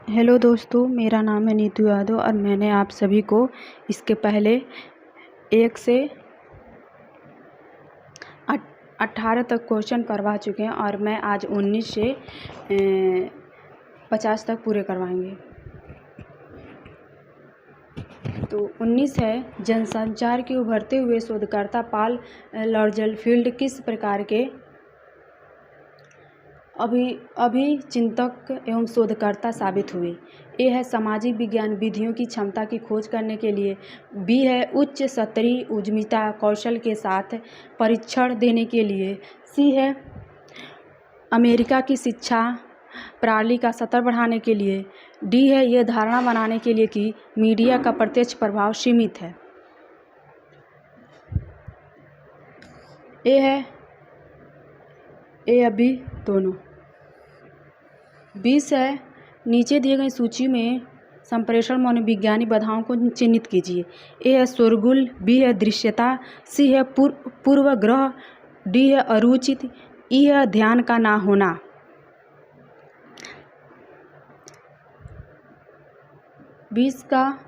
Hello दोस्तों, मेरा नाम है नीतू यादव और मैंने आप सभी को इसके पहले 1 से 18 तक क्वेश्चन करवा चुके हैं और मैं आज 19 से 50 तक पूरे करवाएंगे। तो 19 है, जनसंचार के उभरते हुए शोधकर्ता पॉल लॉर्जफील्ड किस प्रकार के अभिचिंतक एवं शोधकर्ता साबित हुए। ए है, सामाजिक विज्ञान विधियों की क्षमता की खोज करने के लिए। बी है, उच्च स्तरीय उद्यमिता कौशल के साथ परीक्षण देने के लिए। सी है, अमेरिका की शिक्षा प्रणाली का स्तर बढ़ाने के लिए। डी है, यह धारणा बनाने के लिए कि मीडिया का प्रत्यक्ष प्रभाव सीमित है। ए है, ए या बी दोनों। 20 है, नीचे दिए गई सूची में संप्रेषण मनोवैज्ञानिक बाधाओं को चिन्हित कीजिए। ए है, शोरगुल। बी है, दृश्यता। सी है, पूर्वग्रह। डी है, अरुचित। ई है, ध्यान का ना होना। बीस का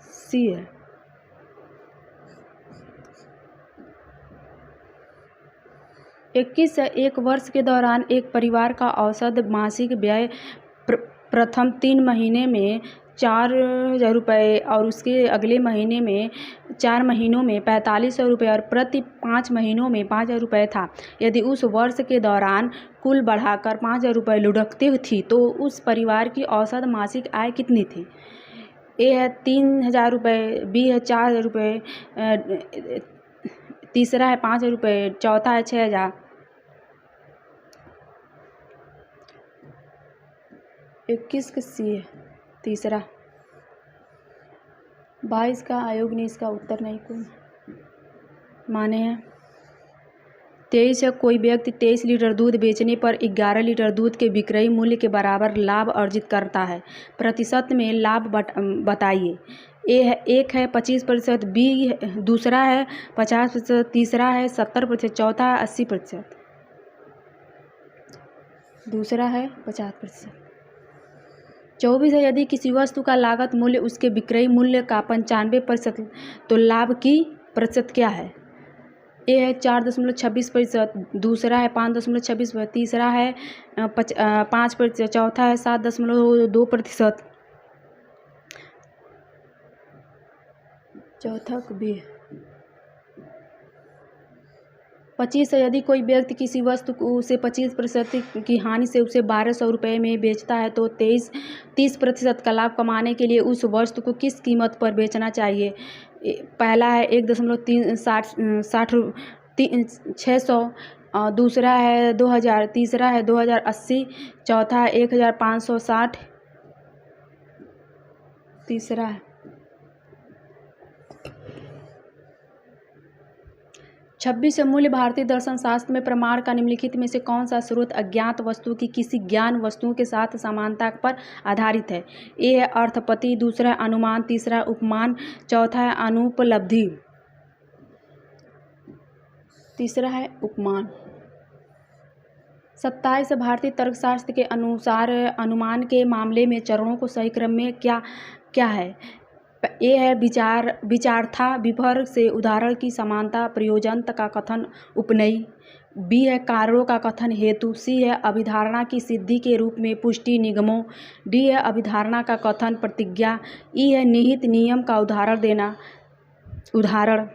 सी है। इक्कीस है, एक वर्ष के दौरान एक परिवार का औसत मासिक व्यय प्रथम 3 महीने में 4,000 रुपये और उसके अगले महीने में 4 महीनों में 4,500 रुपये और प्रति 5 महीनों में 5,000 रुपये था। यदि उस वर्ष के दौरान कुल बढ़ाकर 5,000 रुपये लुढ़कती थी तो उस परिवार की औसत मासिक आय कितनी थी। ए है 3,000 रुपये। बी है 4,000 रुपये। तीसरा है 5,000 रुपये। चौथा है 6,000। 21 का सी है तीसरा। 22 का आयोग ने इसका उत्तर नहीं को माने हैं। 23 है, कोई व्यक्ति 23 लीटर दूध बेचने पर 11 लीटर दूध के विक्रय मूल्य के बराबर लाभ अर्जित करता है। प्रतिशत में लाभ बताइए। ए है 1 है 25%। बी दूसरा है 50%। तीसरा है 70%। चौथा है 80%। दूसरा है 50%। 24 है, यदि किसी वस्तु का लागत मूल्य उसके विक्रय मूल्य का 95% तो लाभ की प्रतिशत क्या है। ए है 4.26%। दूसरा है 5.26%। तीसरा है 5%। चौथा है 7.2%। चौथा बी। 25 है, यदि कोई व्यक्ति किसी वस्तु को उसे 25% की हानि से उसे 1,200 रुपये में बेचता है तो 30% का लाभ कमाने के लिए उस वस्तु को किस कीमत पर बेचना चाहिए। पहला है 1.600। दूसरा है 2,000। तीसरा है 2,080। चौथा है 1,560। तीसरा है 26 है, मूल्य भारतीय दर्शन शास्त्र में प्रमाण का निम्नलिखित में से कौन सा स्रोत अज्ञात वस्तु की किसी ज्ञान वस्तुओं के साथ समानता पर आधारित है। ए है अर्थपति। दूसरा है अनुमान। तीसरा है उपमान। चौथा है अनुपलब्धि। तीसरा है उपमान। 27 भारतीय तर्कशास्त्र के अनुसार अनुमान के मामले में चरणों को सही क्रम में क्या है। ए है विचार्थता विभर से उदाहरण की समानता प्रयोजनता का कथन उपनयी। बी है कारणों का कथन हेतु। सी है अभिधारणा की सिद्धि के रूप में पुष्टि निगमों। डी है अभिधारणा का कथन प्रतिज्ञा। ई है निहित नियम का उदाहरण देना। उदाहरण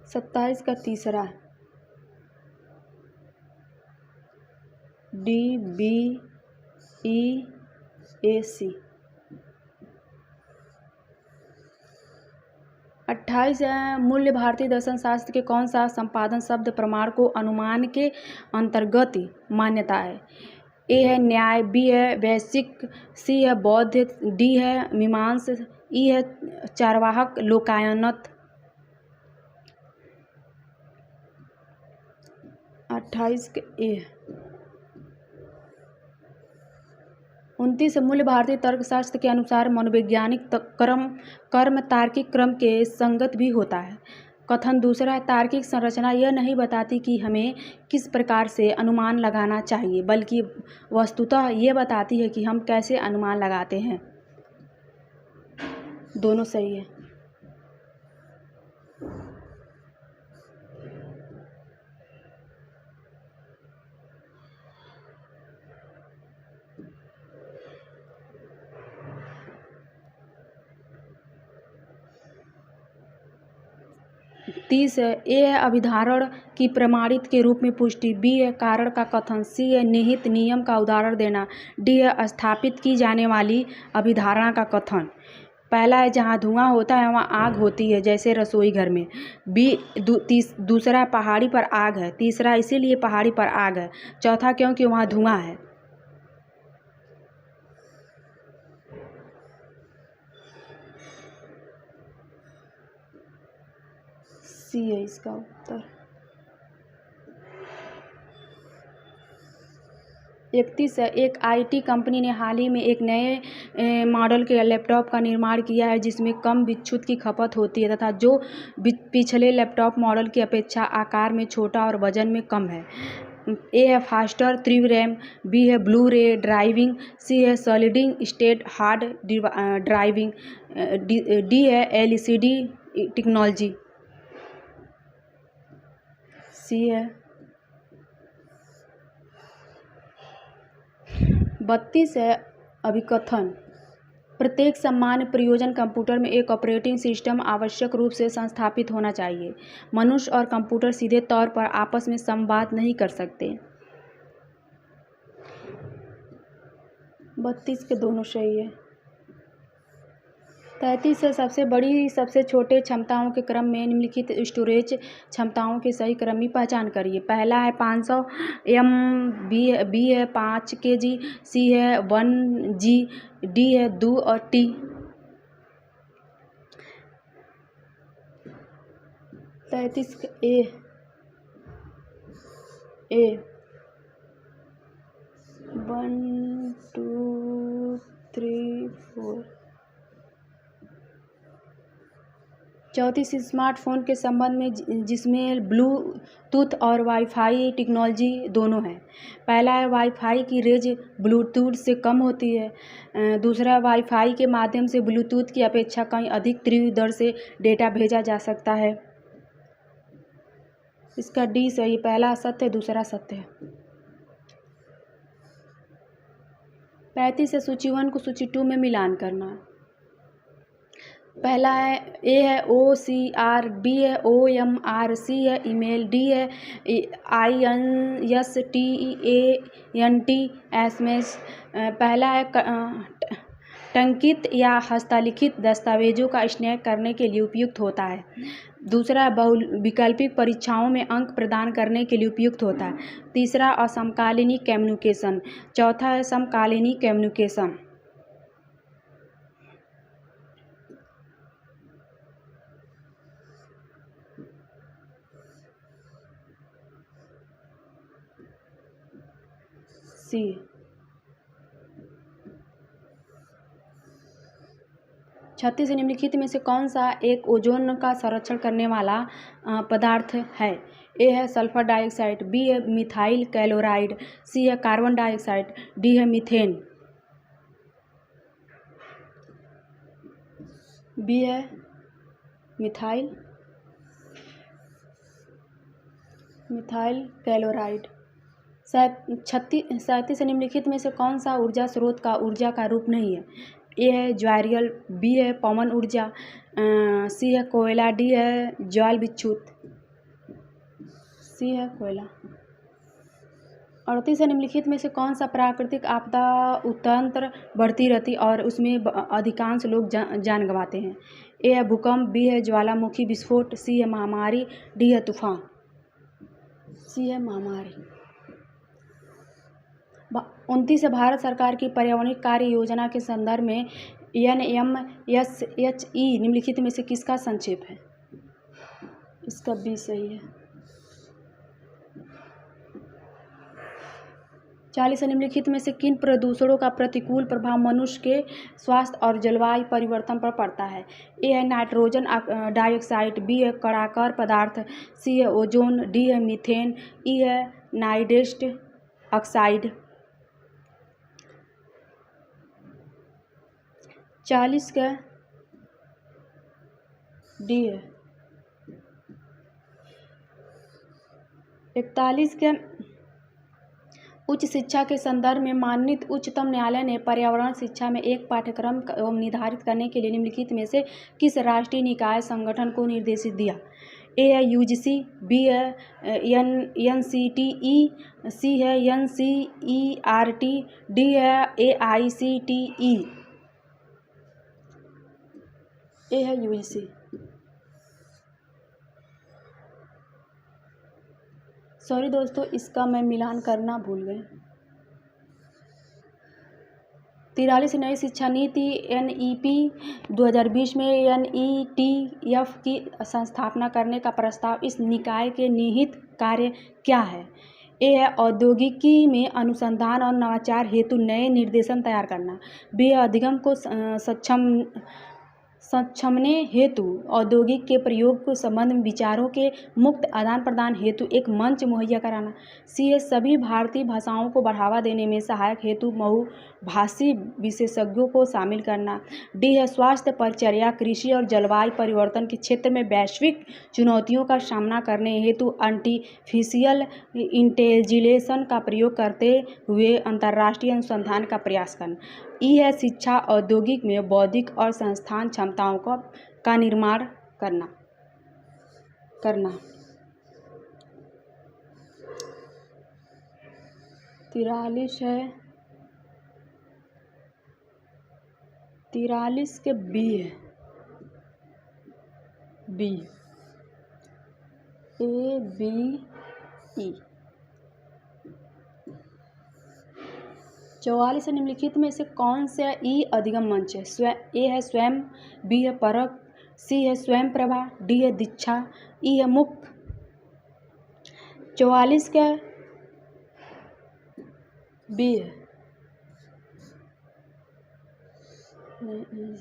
27 का तीसरा है डी बी ई ए सी। 28 है, मूल्य भारतीय दर्शन शास्त्र के कौन सा संपादन शब्द प्रमाण को अनुमान के अंतर्गत मान्यता है। ए है न्याय। बी है वैश्विक। सी है बौद्ध। डी है मीमांस। ई है चारवाहक लोकायनत। 28 के ए। 29 मूल्य भारतीय तर्कशास्त्र के अनुसार मनोवैज्ञानिक कर्म तार्किक क्रम के संगत भी होता है। कथन दूसरा है, तार्किक संरचना यह नहीं बताती कि हमें किस प्रकार से अनुमान लगाना चाहिए, बल्कि वस्तुतः ये बताती है कि हम कैसे अनुमान लगाते हैं। दोनों सही है। तीस है, ए है अभिधारण की प्रमाणित के रूप में पुष्टि, बी है कारण का कथन, सी है निहित नियम का उदाहरण देना, डी है स्थापित की जाने वाली अभिधारणा का कथन। पहला है जहाँ धुआं होता है वहाँ आग होती है, जैसे रसोई घर में। दूसरा पहाड़ी पर आग है, तीसरा इसीलिए पहाड़ी पर आग है, चौथा क्योंकि वहाँ धुआं है। सी है इसका उत्तर। 31 है, एक आईटी कंपनी ने हाल ही में एक नए मॉडल के लैपटॉप का निर्माण किया है जिसमें कम विद्युत की खपत होती है तथा जो पिछले लैपटॉप मॉडल की अपेक्षा आकार में छोटा और वजन में कम है। ए है फास्टर 3 रैम, बी है ब्लू रे ड्राइविंग, सी है सॉलिडिंग स्टेट हार्ड ड्राइविंग, डी है एलसीडी टेक्नोलॉजी। सी है। 32 है अभिकथन, प्रत्येक सामान्य प्रयोजन कंप्यूटर में एक ऑपरेटिंग सिस्टम आवश्यक रूप से संस्थापित होना चाहिए। मनुष्य और कंप्यूटर सीधे तौर पर आपस में संवाद नहीं कर सकते। 32 के दोनों सही है। 33 है, सबसे बड़ी सबसे छोटे क्षमताओं के क्रम में निम्नलिखित स्टोरेज क्षमताओं के सही क्रम की पहचान करिए। पहला है 500 एम, बी है 5 kg, सी है 1 G, डी है 2 और टी। 33 ए 1 2 3 4। 34 स्मार्टफोन के संबंध में जिसमें ब्लूटूथ और वाईफाई टेक्नोलॉजी दोनों है। पहला है वाईफाई की रेंज ब्लूटूथ से कम होती है। दूसरा, वाईफाई के माध्यम से ब्लूटूथ की अपेक्षा कहीं अधिक तीव्र दर से डेटा भेजा जा सकता है। इसका डी सही, पहला सत्य दूसरा सत्य है। 35 है, सूची 1 को सूची 2 में मिलान करना। पहला है ए है OCR, बी है OMR, सी है ईमेल, डी है INSTANT SMS। पहला है टंकित या हस्तलिखित दस्तावेजों का स्नैप करने के लिए उपयुक्त होता है। दूसरा है बहुविकल्पिक परीक्षाओं में अंक प्रदान करने के लिए उपयुक्त होता है। तीसरा असमकालीनी कम्युनिकेशन। चौथा है समकालीनी कम्युनिकेशन। सी। 36 निम्नलिखित में से कौन सा एक ओजोन का संरक्षण करने वाला पदार्थ है। ए है सल्फर डाइऑक्साइड, बी है मिथाइल क्लोराइड, सी है कार्बन डाइऑक्साइड, डी है मीथेन। बी है मिथाइल क्लोराइड। 37 निम्नलिखित में से कौन सा ऊर्जा स्रोत का ऊर्जा का रूप नहीं है। ए है ज्वारीय, बी है पवन ऊर्जा, सी है कोयला, डी है ज्वाल विद्युत। सी है कोयला। 38 निम्नलिखित में से कौन सा प्राकृतिक आपदा उत्तरोत्तर बढ़ती रहती और उसमें अधिकांश लोग जान गंवाते हैं। ए है भूकंप, बी है ज्वालामुखी विस्फोट, सी है महामारी, डी है तूफान। सी है महामारी। 29 है, भारत सरकार की पर्यावरण कार्य योजना के संदर्भ में NMSHE निम्नलिखित में से किसका संक्षेप है। इसका बी सही है। 40 निम्नलिखित में से किन प्रदूषणों का प्रतिकूल प्रभाव मनुष्य के स्वास्थ्य और जलवायु परिवर्तन पर पड़ता है? ए है नाइट्रोजन डाइऑक्साइड, बी है कणाकार पदार्थ, सी है ओजोन, डी है मीथेन, ई है नाइट्रस ऑक्साइड। 40 का डी है। 41 के उच्च शिक्षा के संदर्भ में माननीय उच्चतम न्यायालय ने पर्यावरण शिक्षा में एक पाठ्यक्रम निर्धारित करने के लिए निम्नलिखित में से किस राष्ट्रीय निकाय संगठन को निर्देशित दिया? ए है यूजीसी, बी है एनसीटीई, सी है एनसीईआरटी, डी है एआईसीटीई। ए है यूजीसी। सॉरी दोस्तों, इसका मैं मिलान करना भूल गए। 43 नई शिक्षा नीति NEP 2020 में NETF की स्थापना करने का प्रस्ताव। इस निकाय के निहित कार्य क्या है? ए है औद्योगिकी में अनुसंधान और नवाचार हेतु नए निर्देशन तैयार करना, बी है अधिगम को सक्षमने हेतु औद्योगिक के प्रयोग को संबंध में विचारों के मुक्त आदान प्रदान हेतु एक मंच मुहैया कराना, सी है सभी भारतीय भाषाओं को बढ़ावा देने में सहायक हेतु बहुभाषी विशेषज्ञों को शामिल करना, डी है स्वास्थ्य परिचर्या, कृषि और जलवायु परिवर्तन के क्षेत्र में वैश्विक चुनौतियों का सामना करने हेतु आर्टिफिशियल इंटेलिजेंस का प्रयोग करते हुए अंतर्राष्ट्रीय अनुसंधान का प्रयास करना, ई है शिक्षा औद्योगिक में बौद्धिक और संस्थान क्षमताओं का निर्माण करना। 43 है। 43 के बी है। B A B E. 44 निम्नलिखित में से कौन सा ई अधिगम मंच है? ए है स्वयं, बी है परख, सी है स्वयं प्रभा, डी है दीक्षा, ई है मुक्त। 44 का बी है। नहीं,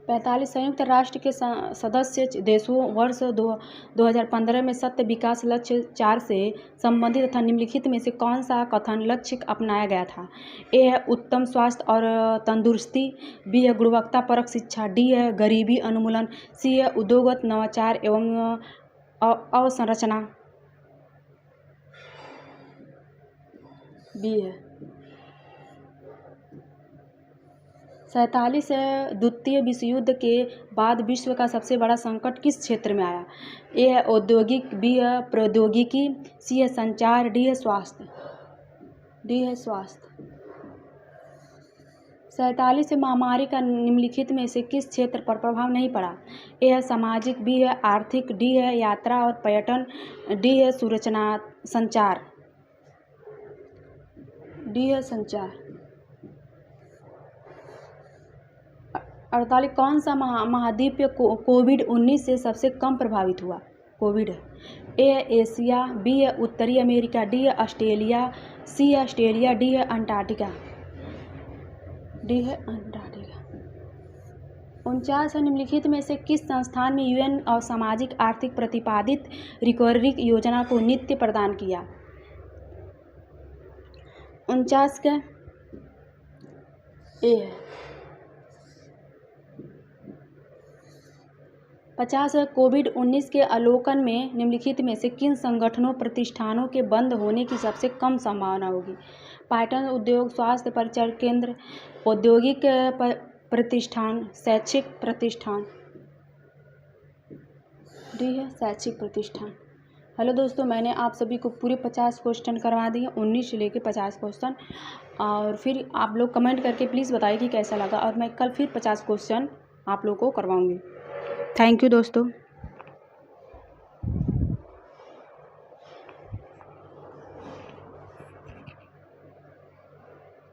45 संयुक्त राष्ट्र के सदस्य देशों वर्ष 2015 में सत्य विकास लक्ष्य 4 से संबंधित तथा निम्नलिखित में से कौन सा कथन लक्ष्य अपनाया गया था? ए है उत्तम स्वास्थ्य और तंदुरुस्ती, बी है गुणवत्ता परक शिक्षा, डी है गरीबी उन्मूलन, सी है उद्योगगत नवाचार एवं अवसंरचना। बी है। 47 द्वितीय विश्व युद्ध के बाद विश्व का सबसे बड़ा संकट किस क्षेत्र में आया? ए है औद्योगिक, बी है प्रौद्योगिकी, सी है संचार, डी है स्वास्थ्य। डी है स्वास्थ्य। 47 महामारी का निम्नलिखित में से किस क्षेत्र पर प्रभाव नहीं पड़ा? ए है सामाजिक, बी है आर्थिक, डी है यात्रा और पर्यटन, डी है सूचना संचार। डी है संचार। 48 कौन सा महाद्वीप कोविड-19 से सबसे कम प्रभावित हुआ? कोविड है। ए है एशिया, बी है उत्तरी अमेरिका, डी है ऑस्ट्रेलिया, सी है ऑस्ट्रेलिया, डी है अंटार्कटिका। डी है अंटार्कटिका। 49 निम्नलिखित में से किस संस्थान में UN और सामाजिक आर्थिक प्रतिपादित रिकवरी योजना को नित्य प्रदान किया? 49 का ए है। 50 कोविड-19 के अवलोकन में निम्नलिखित में से किन संगठनों प्रतिष्ठानों के बंद होने की सबसे कम संभावना होगी? पर्यटन उद्योग, स्वास्थ्य परिचय केंद्र, औद्योगिक प्रतिष्ठान, शैक्षिक प्रतिष्ठान। डी है शैक्षिक प्रतिष्ठान। हेलो दोस्तों, मैंने आप सभी को पूरे 50 क्वेश्चन करवा दिए, 19 से लेकर 50 क्वेश्चन। और फिर आप लोग कमेंट करके प्लीज़ बताइए कि कैसा लगा, और मैं कल फिर 50 क्वेश्चन आप लोग को करवाऊँगी। थैंक यू दोस्तों।